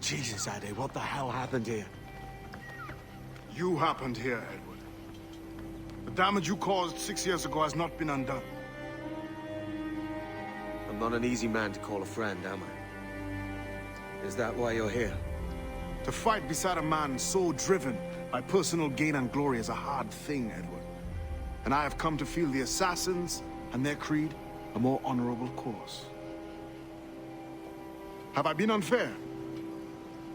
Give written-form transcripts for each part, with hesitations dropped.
Jesus, Ade, what the hell happened here? You happened here, Edward. The damage you caused 6 years ago has not been undone. I'm not an easy man to call a friend, am I? Is that why you're here? To fight beside a man so driven by personal gain and glory is a hard thing, Edward. And I have come to feel the assassins and their creed a more honorable course. Have I been unfair?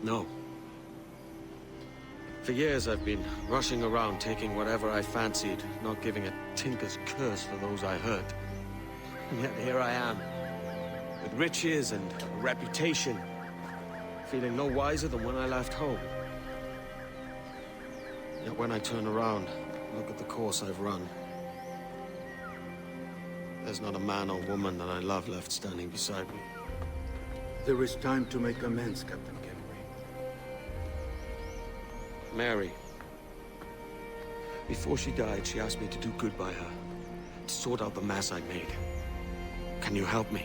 No. For years I've been rushing around taking whatever I fancied, not giving a tinker's curse for those I hurt. And yet here I am, with riches and a reputation, feeling no wiser than when I left home. Yet when I turn around, look at the course I've run. There's not a man or woman that I love left standing beside me. There is time to make amends, Captain Kenway. Mary. Before she died, she asked me to do good by her, to sort out the mess I made. Can you help me?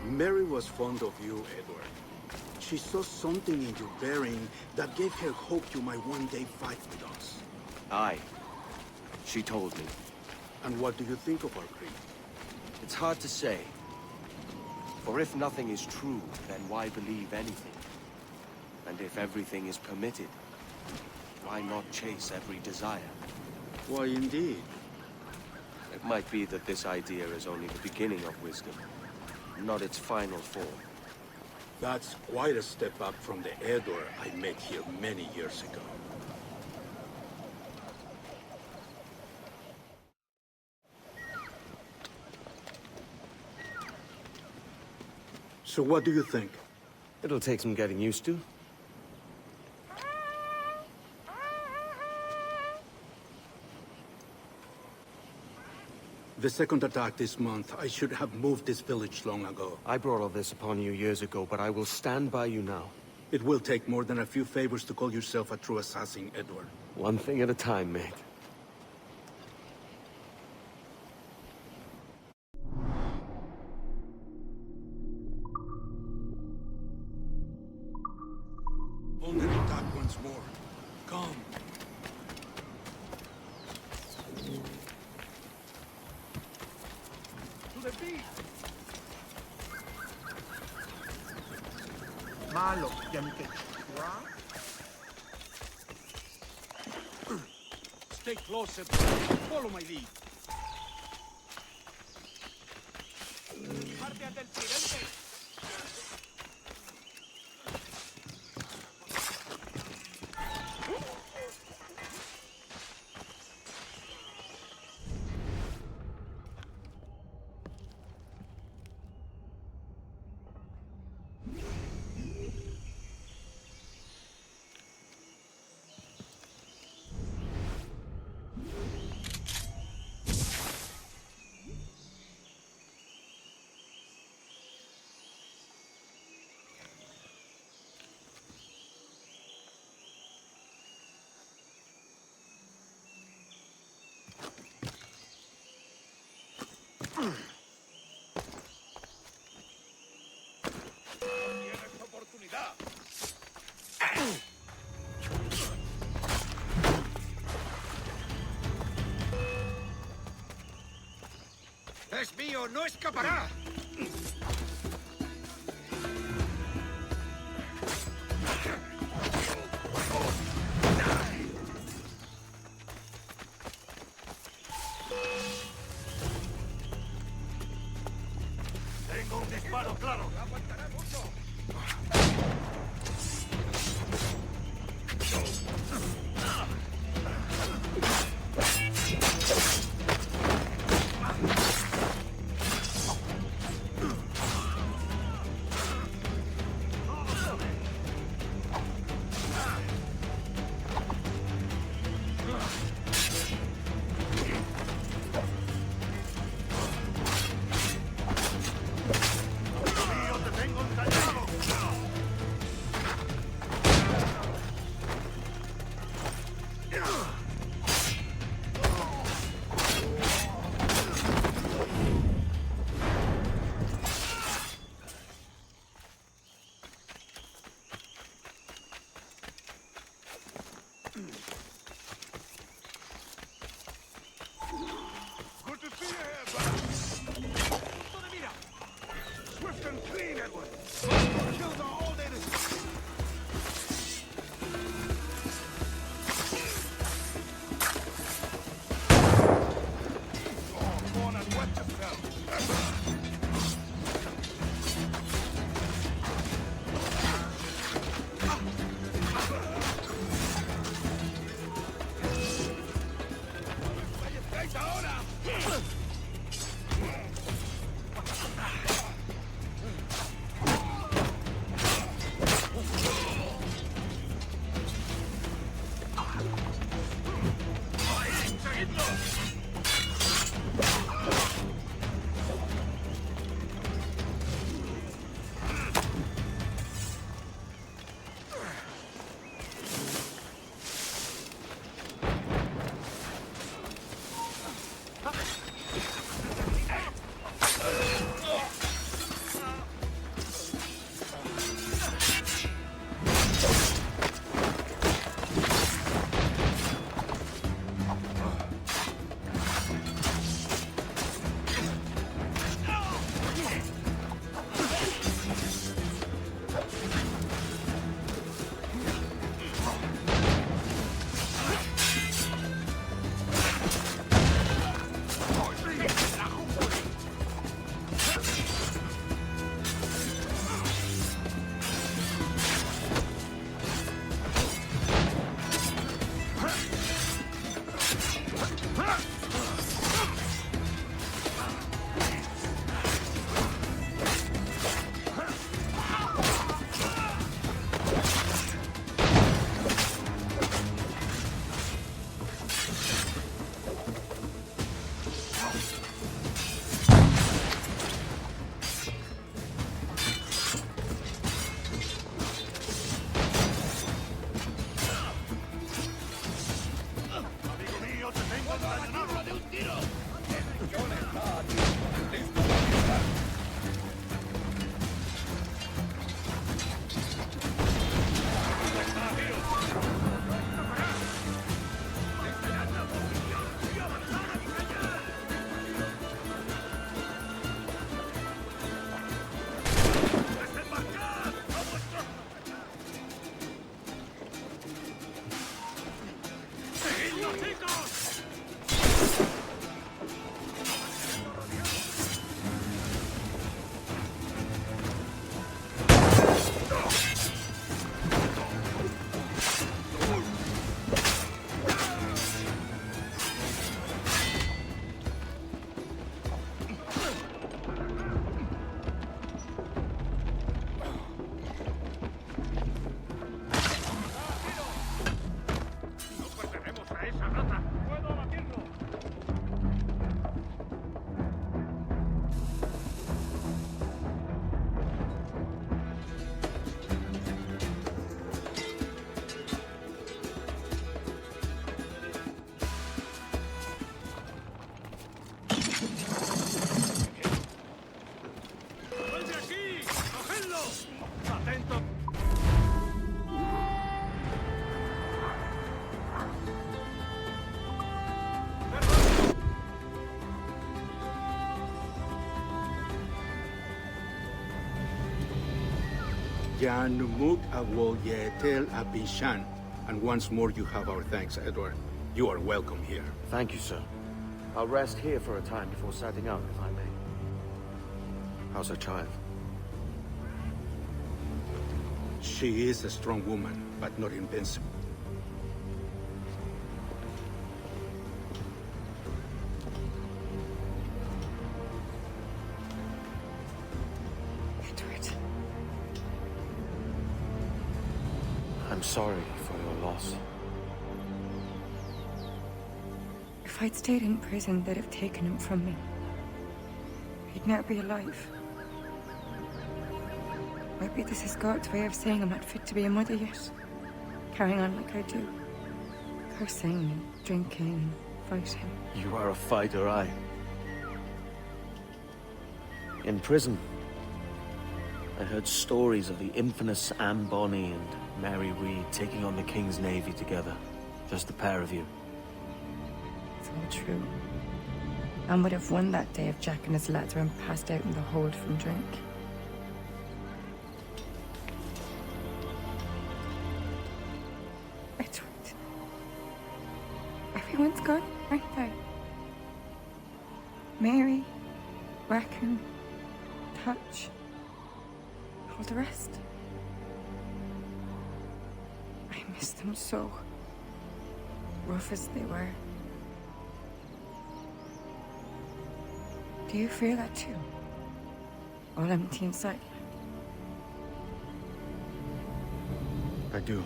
Mary was fond of you, Edward. She saw something in your bearing that gave her hope you might one day fight with us. Aye. She told me. And what do you think of our creed? It's hard to say. For if nothing is true, then why believe anything? And if everything is permitted, why not chase every desire? Why, indeed. It might be that this idea is only the beginning of wisdom, not its final form. That's quite a step up from the Edward I met here many years ago. So what do you think? It'll take some getting used to. The second attack this month, I should have moved this village long ago. I brought all this upon you years ago, but I will stand by you now. It will take more than a few favors to call yourself a true assassin, Edward. One thing at a time, mate. Under attack once more. Come. To the beat! Malo, Stay close, Edward. Follow my lead. Guardia del Tridente! ¡Tienes oportunidad! ¡Es mío! ¡No escapará! Tengo un disparo claro. Aguantará mucho. Yan Muk Awol Yetel Apishan. And once more, you have our thanks, Edward. You are welcome here. Thank you, sir. I'll rest here for a time before setting out, if I may. How's her child? She is a strong woman, but not invincible. Edward. I'm sorry for your loss. If I'd stayed in prison, they'd have taken him from me. He'd never be alive. Maybe this is God's way of saying I'm not fit to be a mother yet. Carrying on like I do. Cursing and drinking and fighting. You are a fighter, aye. In prison, I heard stories of the infamous Anne Bonny and Mary Read taking on the King's Navy together. Just the pair of you. It's all true. Anne would have won that day if Jack and his lads weren't passed out in the hold from drink. Edward. Everyone's gone, aren't they? Mary, Rackham, Touch, all the rest. I miss them so. Rough as they were. Do you feel that too? All empty inside? I do.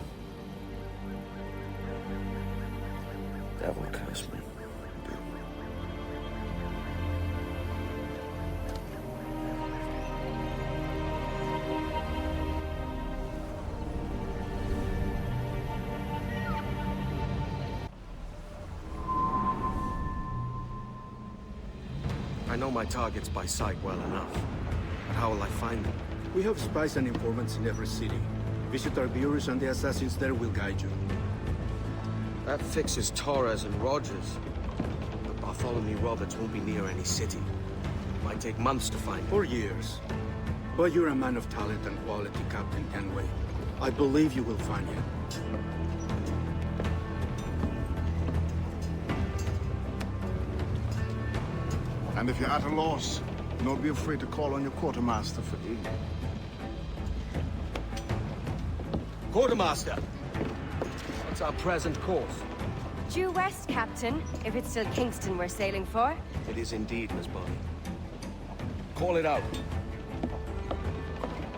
Devil curse me. I do. I know my targets by sight well enough, but how will I find them? We have spies and informants in every city. Visit our bureaus and the assassins there will guide you. That fixes Torres and Rogers. But Bartholomew Roberts won't be near any city. It might take months to find him. For years. But you're a man of talent and quality, Captain Kenway. I believe you will find him. And if you're at a loss, don't be afraid to call on your quartermaster for aid. Quartermaster! What's our present course? Due west, Captain, if it's still Kingston we're sailing for. It is indeed, Miss Bonny. Call it out.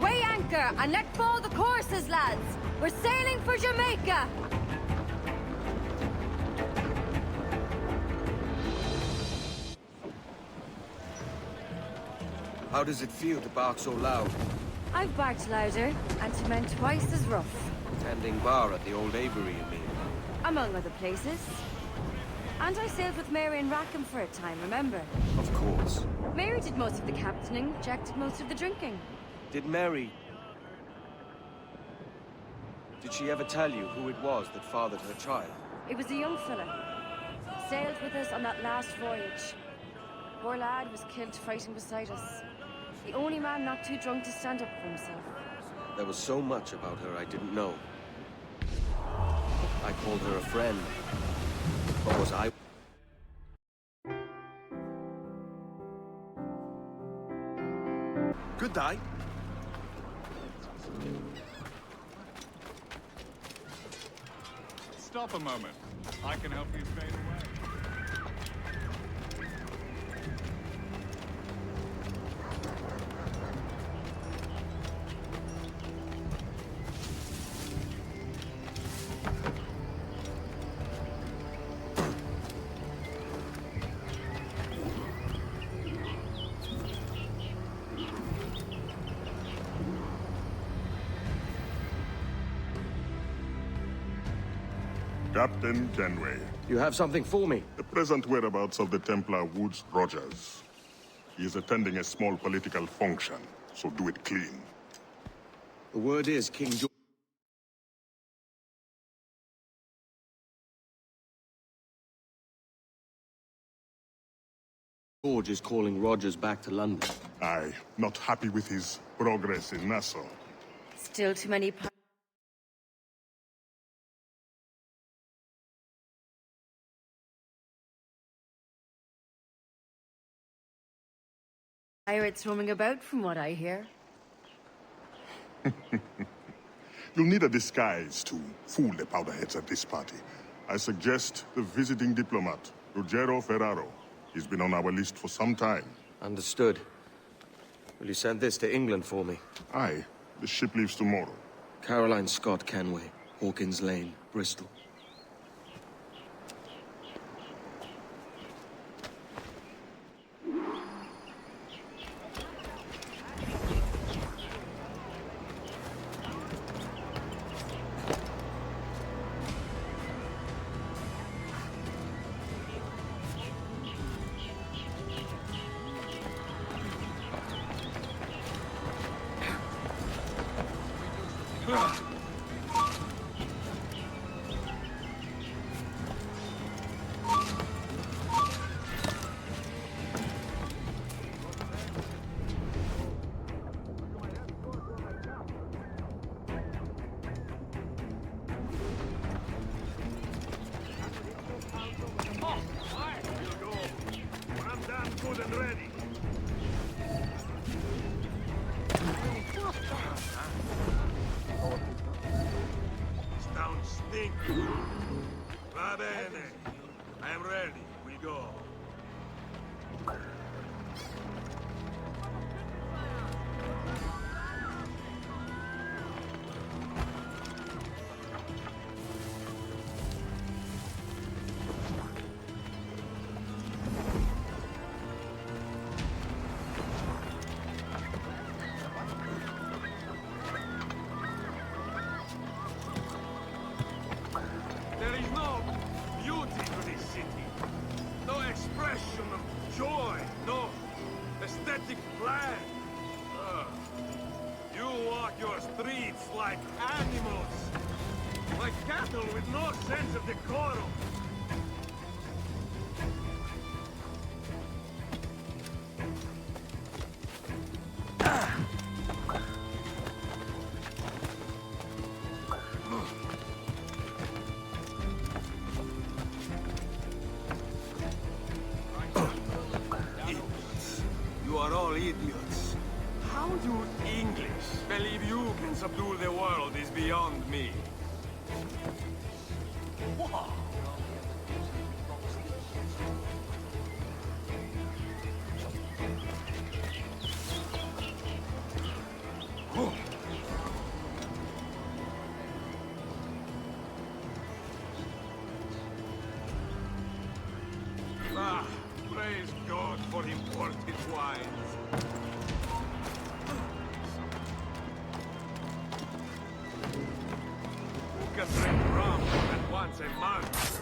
Weigh anchor and let fall the courses, lads! We're sailing for Jamaica! How does it feel to bark so loud? I've barked louder, and to men twice as rough. Tending bar at the old aviary, you mean? Among other places. And I sailed with Mary and Rackham for a time, remember? Of course. Mary did most of the captaining, Jack did most of the drinking. Did Mary... Did she ever tell you who it was that fathered her child? It was a young fella. Sailed with us on that last voyage. Poor lad was killed fighting beside us. The only man not too drunk to stand up for himself. There was so much about her I didn't know. I called her a friend. But was I... Good day. Stop a moment. I can help you fade away. Captain Kenway. You have something for me? The present whereabouts of the Templar Woods Rogers. He is attending a small political function, so do it clean. The word is King George is calling Rogers back to London. Aye, not happy with his progress in Nassau. Still too many pirates roaming about, from what I hear. You'll need a disguise to fool the powderheads at this party. I suggest the visiting diplomat, Ruggiero Ferraro. He's been on our list for some time. Understood. Will you send this to England for me? Aye. The ship leaves tomorrow. Caroline Scott Kenway, Hawkins Lane, Bristol. Va bene. I am ready. We go. There is no beauty to this city. No expression of joy. No aesthetic plan. You walk your streets like animals. Like cattle with no sense of decorum. You are all idiots. How you English believe you can subdue the world is beyond me. Ah, praise God for imported wines. Who can drink rum more than once a month?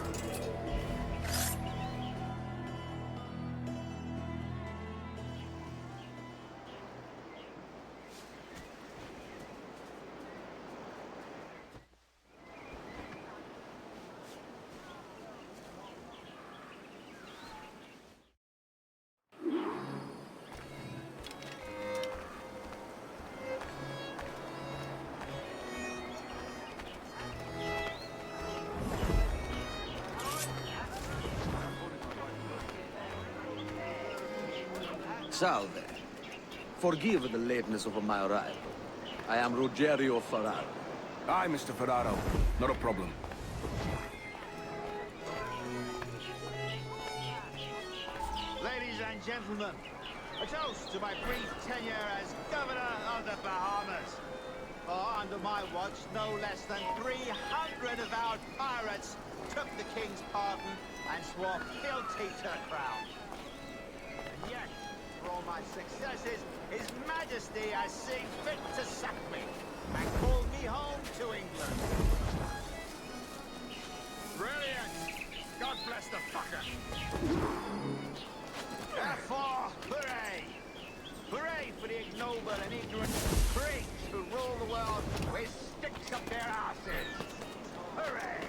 Salve. Forgive the lateness of my arrival. I am Ruggiero Ferraro. Aye, Mr. Ferraro. Not a problem. Ladies and gentlemen, a toast to my brief tenure as Governor of the Bahamas. For under my watch, no less than 300 avowed pirates took the King's pardon and swore fealty to the crown. And yet, for all my successes, His Majesty has seen fit to sack me and call me home to England. Brilliant! God bless the fucker! Therefore, hooray! Hooray for the ignoble and ignorant pricks who rule the world with sticks up their asses! Hooray!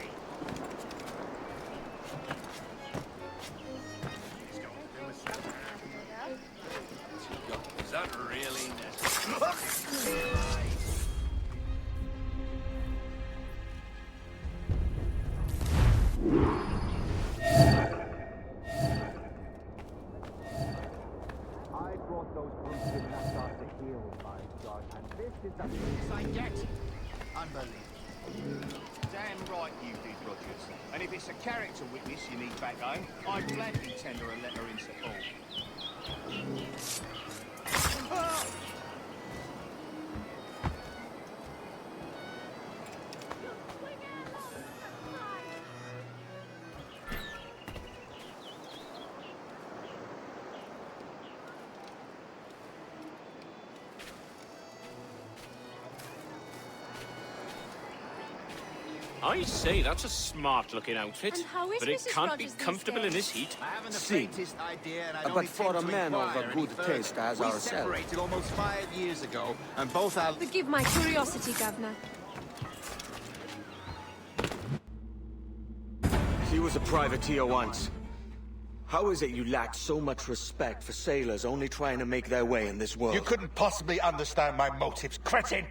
Is that really necessary? Damn right you did, Rogers. And if it's a character witness you need back home, I'd gladly tender a letter in support. I say, that's a smart-looking outfit. And how is but it Mrs. can't Rogers be these comfortable in days? this heat. I haven't the See, faintest idea, and I don't but for intend a to man of inquire a any good further. taste as We ourselves. separated almost 5 years ago, and both our... Forgive my curiosity, Governor. He was a privateer once. How is it you lack so much respect for sailors only trying to make their way in this world? You couldn't possibly understand my motives, cretin!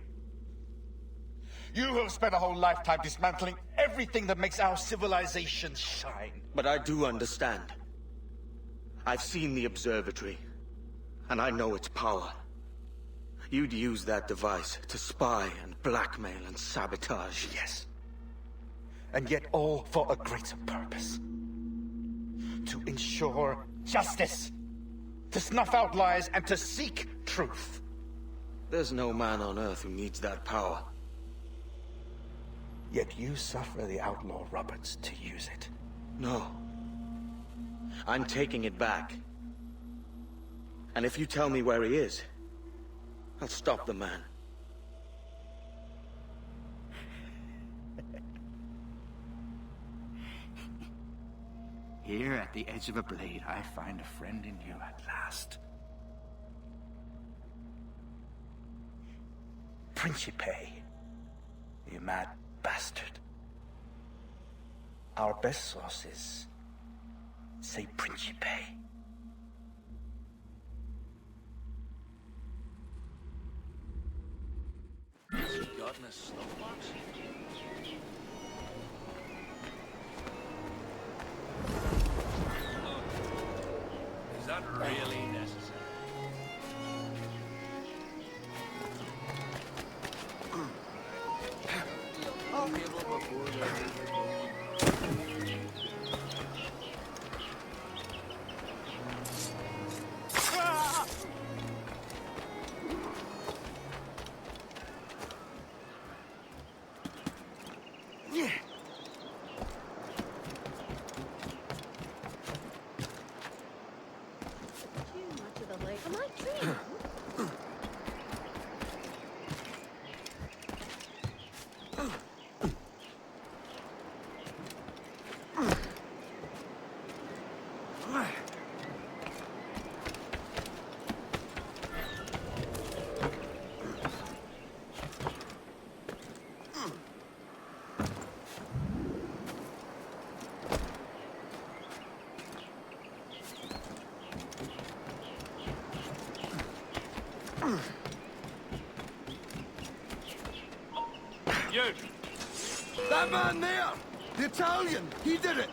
You have spent a whole lifetime dismantling everything that makes our civilization shine. But I do understand. I've seen the observatory, and I know its power. You'd use that device to spy and blackmail and sabotage. Yes. And yet all for a greater purpose. To ensure justice. To snuff out lies and to seek truth. There's no man on Earth who needs that power. Yet you suffer the outlaw Roberts to use it. No. I'm taking it back. And if you tell me where he is, I'll stop the man. Here at the edge of a blade, I find a friend in you at last. Principe, you mad bastard. Our best sources say Principe. Godness, snuff box? Is that really necessary? Am I dreaming? You! That man there! The Italian! He did it!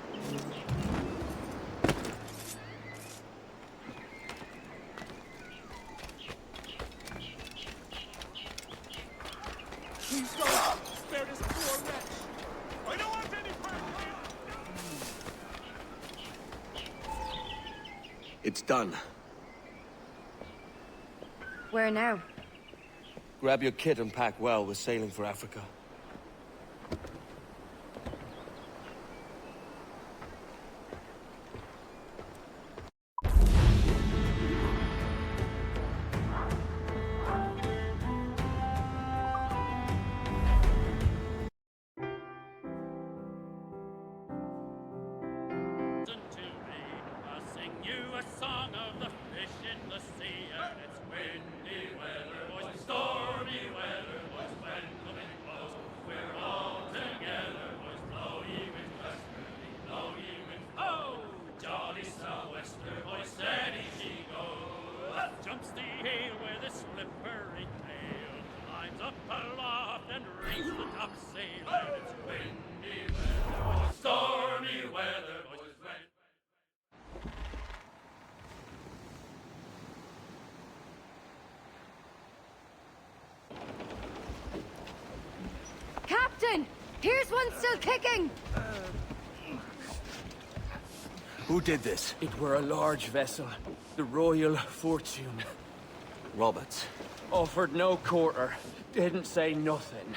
Please God! Spare this poor wretch! I don't want any part! It's done. Where now? Grab your kit and pack well. We're sailing for Africa. Listen to me, I'll sing you a song of the fish in the sea, and it's windy weather, boys, stormy weather, boys, when the wind blows, we're all together, boys, blow ye wind westerly, blow ye wind, oh, jolly sou'wester, boys, steady she goes, up jumps the heel with a slippery tail, climbs up aloft and reefs the topsail, and it's windy weather, boys, stormy weather, boys, when... Captain! Here's one still kicking! Who did this? It were a large vessel, the Royal Fortune. Roberts. Offered no quarter, didn't say nothing.